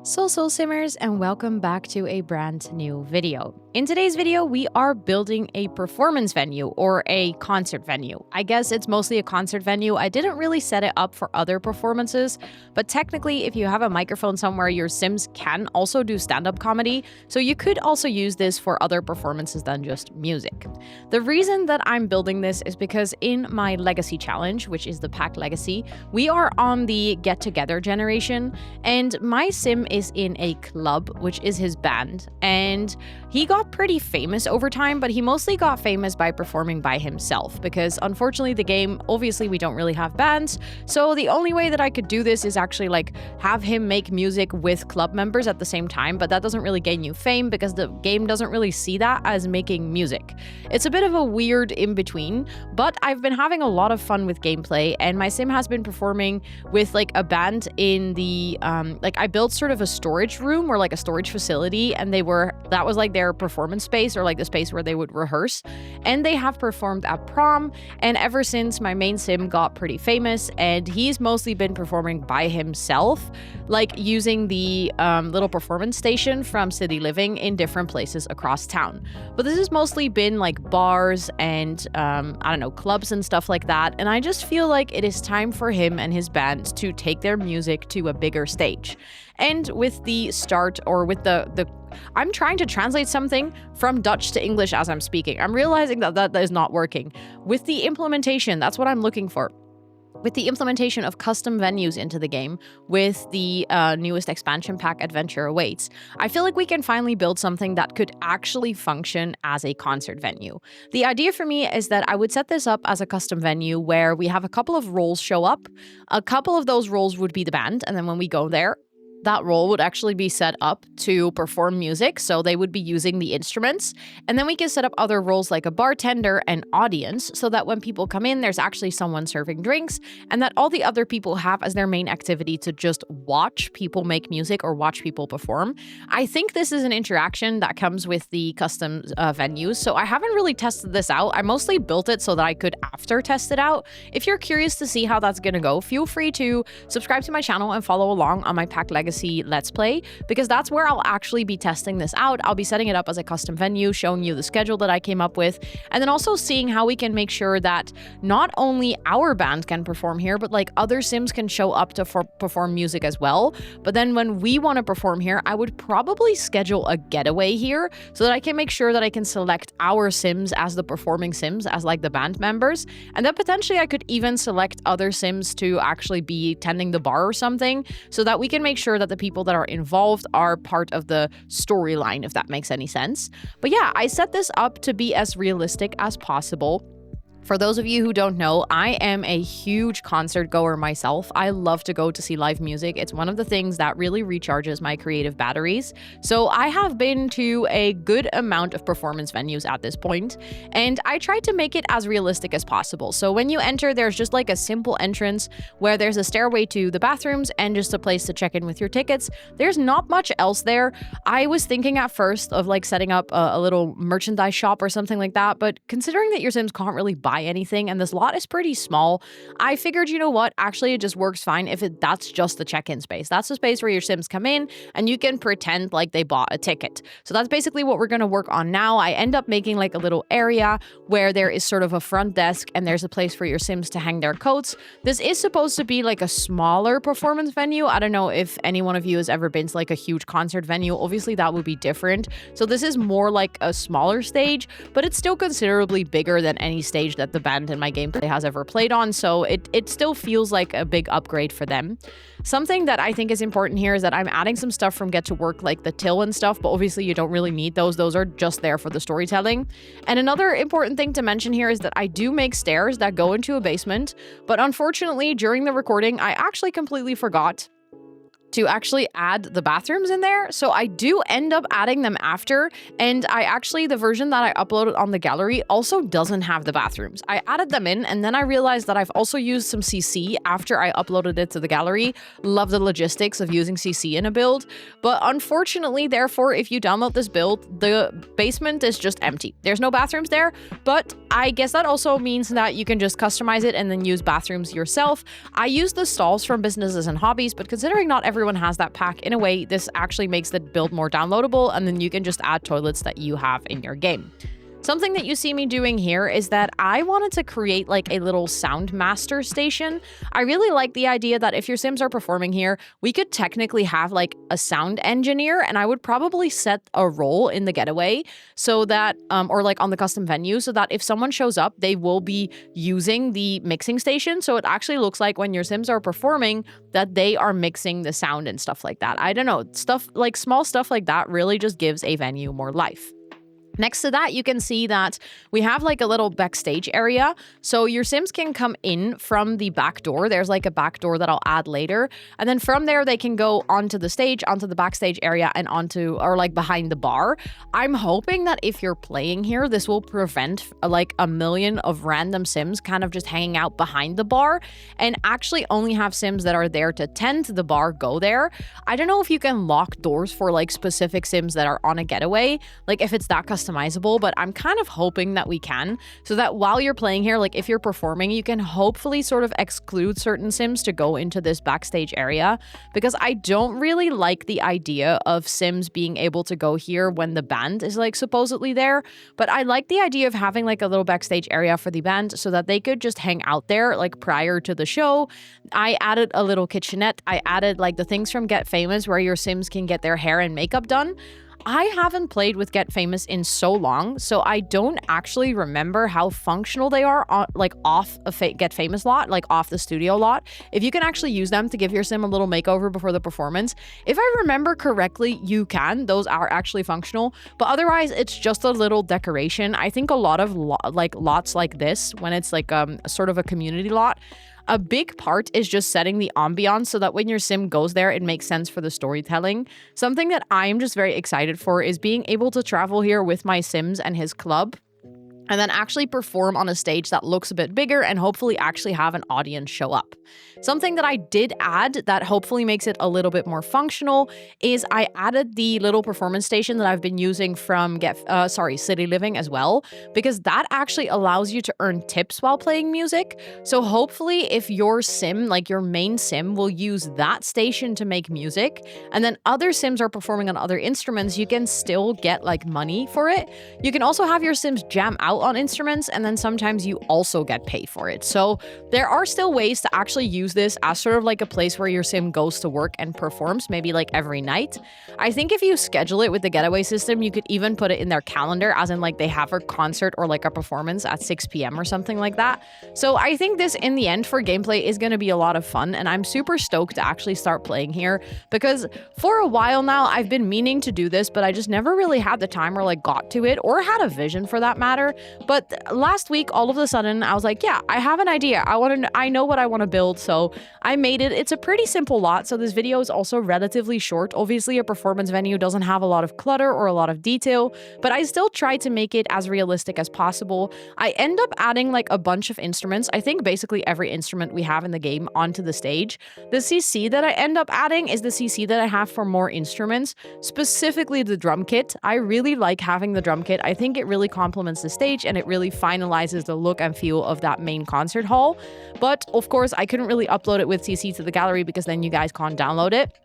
So Simmers, and welcome back to a brand new video. In today's video, we are building a performance venue or a concert venue. I guess it's mostly a concert venue. I didn't really set it up for other performances, but technically if you have a microphone somewhere, your Sims can also do stand-up comedy, so you could also use this for other performances than just music. The reason that I'm building this is because in my legacy challenge, which is the Pack Legacy, we are on the get together generation, and my Sim is in a club, which is his band, and he got pretty famous over time, but he mostly got famous by performing by himself because unfortunately the game, obviously we don't really have bands, so the only way that I could do this is actually have him make music with club members at the same time, but that doesn't really gain you fame because the game doesn't really see that as making music. It's a bit of a weird in-between, but I've been having a lot of fun with gameplay, and my Sim has been performing with a band in the I built sort of a storage room or a storage facility, and that was their performance space or the space where they would rehearse, and they have performed at prom. And ever since, my main Sim got pretty famous, and he's mostly been performing by himself, using the little performance station from City Living in different places across town. But this has mostly been bars and I don't know, clubs and stuff like that, and I just feel like it is time for him and his band to take their music to a bigger stage. And with the start, or with the I'm trying to translate something from Dutch to English as I'm speaking. I'm realizing that is not working. With the implementation, that's what I'm looking for. With the implementation of custom venues into the game, with the newest expansion pack Adventure Awaits, I feel like we can finally build something that could actually function as a concert venue. The idea for me is that I would set this up as a custom venue where we have a couple of roles show up. A couple of those roles would be the band, and then when we go there, that role would actually be set up to perform music, so they would be using the instruments. And then we can set up other roles like a bartender and audience, so that when people come in, there's actually someone serving drinks, and that all the other people have as their main activity to just watch people make music or watch people perform. I think this is an interaction that comes with the custom venues, so I haven't really tested this out. I mostly built it so that I could after test it out. If you're curious to see how that's gonna go, feel free to subscribe to my channel and follow along on my Pack Legacy Let's Play, because that's where I'll actually be testing this out. I'll be setting it up as a custom venue, showing you the schedule that I came up with, and then also seeing how we can make sure that not only our band can perform here, but other Sims can show up to perform music as well. But then when we want to perform here, I would probably schedule a getaway here so that I can make sure that I can select our Sims as the performing Sims, as the band members, and then potentially I could even select other Sims to actually be tending the bar or something, so that we can make sure that the people that are involved are part of the storyline, if that makes any sense. But yeah, I set this up to be as realistic as possible. For those of you who don't know, I am a huge concert goer myself. I love to go to see live music. It's one of the things that really recharges my creative batteries. So I have been to a good amount of performance venues at this point, and I tried to make it as realistic as possible. So when you enter, there's just a simple entrance where there's a stairway to the bathrooms and just a place to check in with your tickets. There's not much else there. I was thinking at first of setting up a little merchandise shop or something like that, but considering that your Sims can't really buy anything and this lot is pretty small, I figured, you know what, actually it just works fine if that's just the check-in space. That's the space where your Sims come in and you can pretend like they bought a ticket. So that's basically what we're going to work on now. I end up making a little area where there is sort of a front desk and there's a place for your Sims to hang their coats. This is supposed to be a smaller performance venue. I don't know if any one of you has ever been to a huge concert venue. Obviously that would be different. So this is more a smaller stage, but it's still considerably bigger than any stage that the band in my gameplay has ever played on, so it still feels like a big upgrade for them. Something that I think is important here is that I'm adding some stuff from Get to Work, like the till and stuff, but obviously you don't really need those. Those are just there for the storytelling. And another important thing to mention here is that I do make stairs that go into a basement, but unfortunately during the recording I actually completely forgot to actually add the bathrooms in there. So I do end up adding them after, and the version that I uploaded on the gallery also doesn't have the bathrooms. I added them in, and then I realized that I've also used some CC after I uploaded it to the gallery. Love the logistics of using CC in a build, but unfortunately, therefore, if you download this build, the basement is just empty. There's no bathrooms there, but I guess that also means that you can just customize it and then use bathrooms yourself. I use the stalls from Businesses and Hobbies, but considering not everyone everyone has that pack. In a way, this actually makes the build more downloadable, and then you can just add toilets that you have in your game. Something that you see me doing here is that I wanted to create like a little sound master station. I really like the idea that if your Sims are performing here, we could technically have like a sound engineer, and I would probably set a role in the getaway so that, or like on the custom venue, so that if someone shows up, they will be using the mixing station. So it actually looks like when your Sims are performing that they are mixing the sound and stuff like that. I don't know, stuff like small stuff like that really just gives a venue more life. Next to that, you can see that we have like a little backstage area. So your Sims can come in from the back door. There's like a back door that I'll add later. And then from there, they can go onto the stage, onto the backstage area, and onto, or like behind the bar. I'm hoping that if you're playing here, this will prevent like a million of random Sims kind of just hanging out behind the bar, and actually only have Sims that are there to tend to the bar go there. I don't know if you can lock doors for like specific Sims that are on a getaway, like if it's that customizable, but I'm kind of hoping that we can, so that while you're playing here, like if you're performing, you can hopefully sort of exclude certain Sims to go into this backstage area, because I don't really like the idea of Sims being able to go here when the band is like supposedly there, but I like the idea of having like a little backstage area for the band so that they could just hang out there like prior to the show. I added a little kitchenette. I added like the things from Get Famous where your Sims can get their hair and makeup done. I haven't played with Get Famous in so long, so I don't actually remember how functional they are on, like off a Get Famous lot, like off the studio lot. If you can actually use them to give your Sim a little makeover before the performance. If I remember correctly, you can. Those are actually functional, but otherwise it's just a little decoration. I think a lot of lots like this, when it's like sort of a community lot, a big part is just setting the ambiance so that when your Sim goes there, it makes sense for the storytelling. Something that I am just very excited for is being able to travel here with my Sims and his club, and then actually perform on a stage that looks a bit bigger and hopefully actually have an audience show up. Something that I did add that hopefully makes it a little bit more functional is I added the little performance station that I've been using from City Living as well, because that actually allows you to earn tips while playing music. So hopefully if your Sim, like your main Sim, will use that station to make music, and then other Sims are performing on other instruments, you can still get like money for it. You can also have your Sims jam out on instruments, and then sometimes you also get paid for it. So there are still ways to actually use this as sort of like a place where your Sim goes to work and performs, maybe like every night. I think if you schedule it with the getaway system, you could even put it in their calendar, as in like they have a concert or like a performance at 6 p.m. or something like that. So I think this in the end for gameplay is going to be a lot of fun, and I'm super stoked to actually start playing here, because for a while now I've been meaning to do this, but I just never really had the time or like got to it, or had a vision for that matter. But last week, all of a sudden, I was like, yeah, I have an idea. I know what I want to build, so I made it. It's a pretty simple lot, so this video is also relatively short. Obviously, a performance venue doesn't have a lot of clutter or a lot of detail, but I still try to make it as realistic as possible. I end up adding like a bunch of instruments. I think basically every instrument we have in the game onto the stage. The CC that I end up adding is the CC that I have for more instruments, specifically the drum kit. I really like having the drum kit. I think it really complements the stage, and it really finalizes the look and feel of that main concert hall. But of course, I couldn't really upload it with CC to the gallery because then you guys can't download it.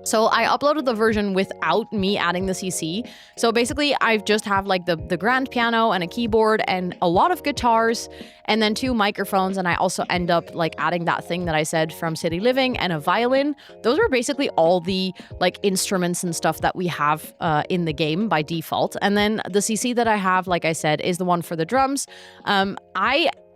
So I uploaded the version without me adding the CC. So basically, I just have like the grand piano and a keyboard and a lot of guitars and then 2 microphones. And I also end up like adding that thing that I said from City Living and a violin. Those are basically all the like instruments and stuff that we have in the game by default. And then the CC that I have, like I said, is the one for the drums.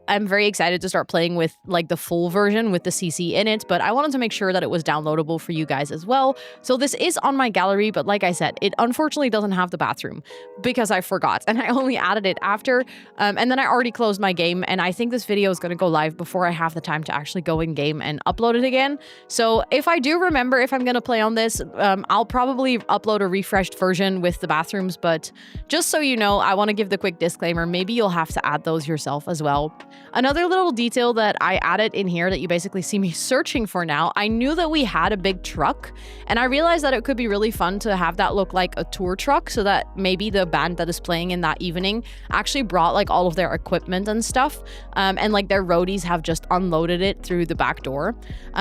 I'm very excited to start playing with like the full version with the CC in it, but I wanted to make sure that it was downloadable for you guys as well. So this is on my gallery, but like I said, it unfortunately doesn't have the bathroom because I forgot and I only added it after. And then I already closed my game, and I think this video is going to go live before I have the time to actually go in game and upload it again. So if I do remember if I'm going to play on this, I'll probably upload a refreshed version with the bathrooms, but just so you know, I want to give the quick disclaimer, maybe you'll have to add those yourself as well. Another little detail that I added in here that you basically see me searching for now, I knew that we had a big truck, and I realized that it could be really fun to have that look like a tour truck, so that maybe the band that is playing in that evening actually brought like all of their equipment and stuff, and like their roadies have just unloaded it through the back door.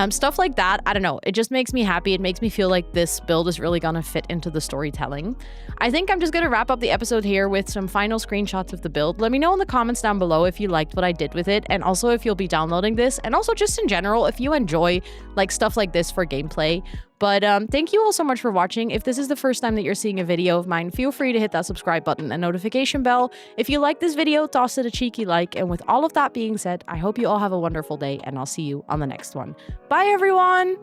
Stuff like that, I don't know, it just makes me happy. It makes me feel like this build is really gonna fit into the storytelling. I think I'm just gonna wrap up the episode here with some final screenshots of the build. Let me know in the comments down below if you liked what I did with it, and also if you'll be downloading this, and also just in general if you enjoy like stuff like this for gameplay. But thank you all so much for watching. If this is the first time that you're seeing a video of mine, feel free to hit that subscribe button and notification bell. If you like this video, toss it a cheeky like. And with all of that being said, I hope you all have a wonderful day, and I'll see you on the next one. Bye everyone!